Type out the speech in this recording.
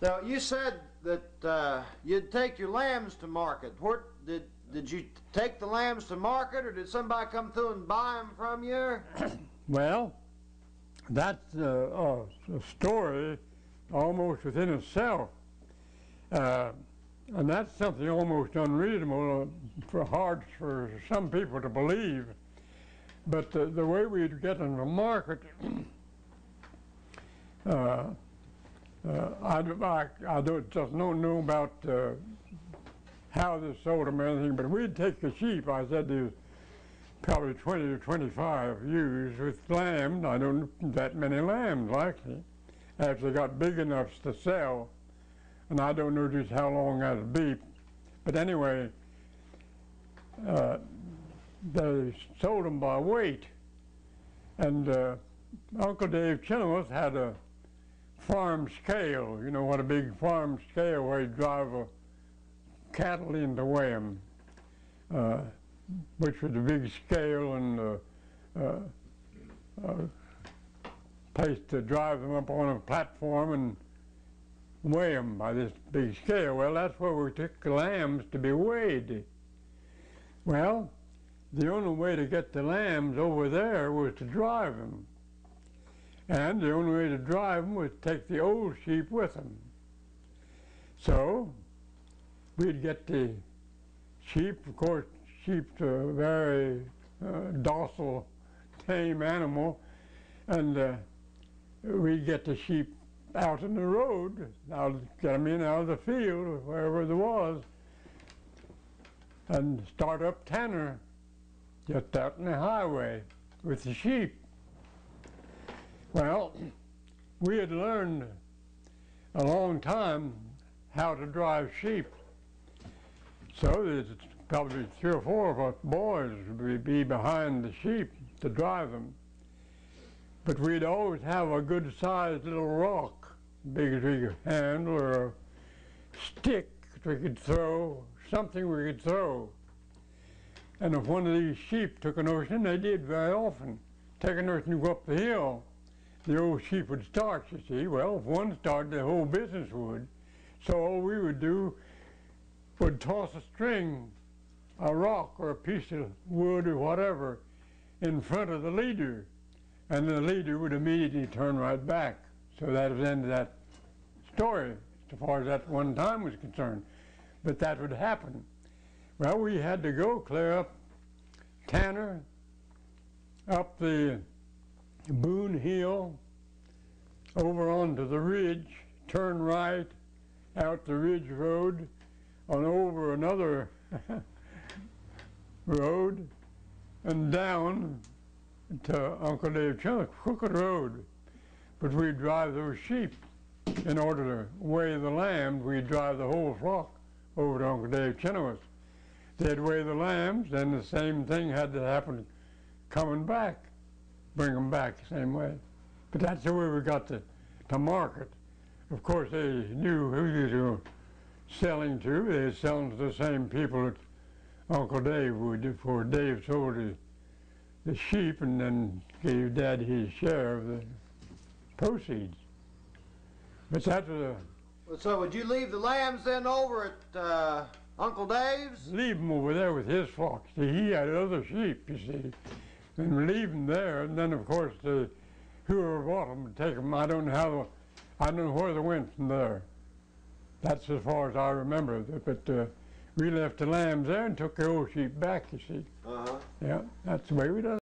Now, you said that you'd take your lambs to market. Where did you take the lambs to market, or did somebody come through and buy them from you? Well, that's a story almost within itself. And that's something almost unreasonable, hard for some people to believe. But the way we'd get them to market, I don't know about how they sold them or anything, but we'd take the sheep. I said there's probably 20 to 25 ewes with lambs. I don't know that many lambs, likely, as they got big enough to sell. And I don't know just how long that'd be. But anyway, they sold them by weight. And Uncle Dave Chenoweth had a farm scale. You know what a big farm scale, where you drive cattle in to weigh them, which was a big scale and place to drive them up on a platform and weigh them by this big scale. Well, that's where we took the lambs to be weighed. Well, the only way to get the lambs over there was to drive them. And the only way to drive them was to take the old sheep with them. So we'd get the sheep. Of course, sheep's a very docile, tame animal, and we'd get the sheep out in the road, get them in out of the field, wherever there was, and start up Tanner, just out in the highway with the sheep. Well, we had learned a long time how to drive sheep. So there's probably 3 or 4 of us boys would be behind the sheep to drive them. But we'd always have a good-sized little rock, big as we could handle, or a stick we could throw, something we could throw. And if one of these sheep took a notion, they did very often, take a notion to go up the hill, the old sheep would start, you see. Well, if one started, the whole business would. So all we would do would toss a string, a rock or a piece of wood or whatever in front of the leader, and the leader would immediately turn right back. So that was the end of that story, as far as that one time was concerned. But that would happen. Well, we had to go clear up Tanner, up the Boone Hill, over onto the ridge, turn right, out the ridge road, on over another road, and down to Uncle Dave Chenoweth's crooked road. But we'd drive those sheep. In order to weigh the lambs, we'd drive the whole flock over to Uncle Dave Chenoweth. They'd weigh the lambs, then the same thing had to happen coming back, bring them back the same way. But that's the way we got to market. Of course, they knew who they were selling to. They were selling to the same people that Uncle Dave would, before Dave sold the sheep and then gave Dad his share of the proceeds. But that was So would you leave the lambs then over at Uncle Dave's? leave them over there with his flock. See, he had other sheep, you see, and leave them there. And then, of course, whoever bought them would take them. I don't know where they went from there. That's as far as I remember. But we left the lambs there and took the old sheep back, you see. Uh-huh. Yeah, that's the way we done it.